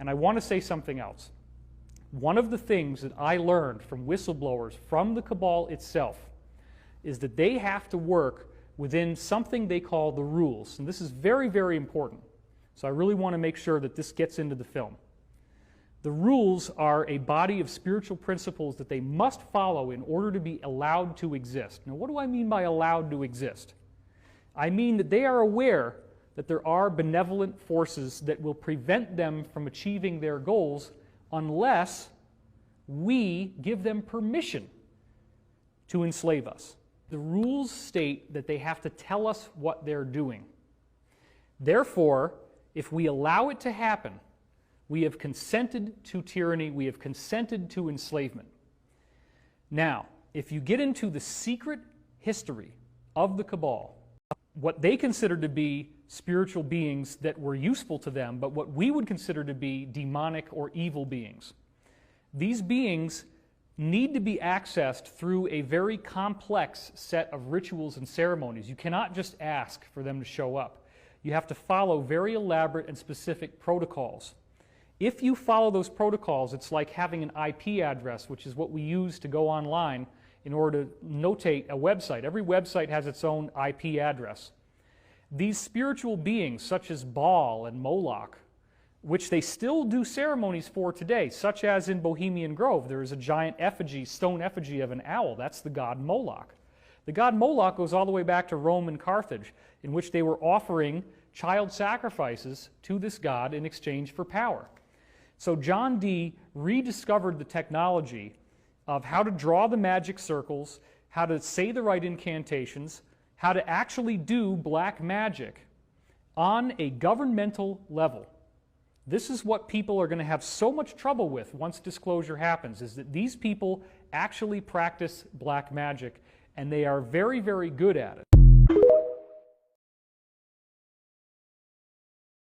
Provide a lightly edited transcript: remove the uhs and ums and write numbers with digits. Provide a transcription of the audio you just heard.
And I want to say something else. One of the things that I learned from whistleblowers from the cabal itself is that they have to work within something they call the rules. And this is very, very important. So I really want to make sure that this gets into the film. The rules are a body of spiritual principles that they must follow in order to be allowed to exist. Now, what do I mean by allowed to exist? I mean that they are aware that there are benevolent forces that will prevent them from achieving their goals unless we give them permission to enslave us. The rules state that they have to tell us what they're doing. Therefore, if we allow it to happen, we have consented to tyranny, we have consented to enslavement. Now, if you get into the secret history of the cabal, what they consider to be spiritual beings that were useful to them, but what we would consider to be demonic or evil beings. These beings need to be accessed through a very complex set of rituals and ceremonies. You cannot just ask for them to show up. You have to follow very elaborate and specific protocols. If you follow those protocols, it's like having an IP address, which is what we use to go online in order to notate a website. Every website has its own IP address. These spiritual beings, such as Baal and Moloch, which they still do ceremonies for today, such as in Bohemian Grove, there is a giant effigy, stone effigy of an owl. That's the god Moloch. The god Moloch goes all the way back to Rome and Carthage, in which they were offering child sacrifices to this god in exchange for power. So John Dee rediscovered the technology of how to draw the magic circles, how to say the right incantations, how to actually do black magic on a governmental level. This is what people are going to have so much trouble with once disclosure happens, is that these people actually practice black magic, and they are very, very good at it.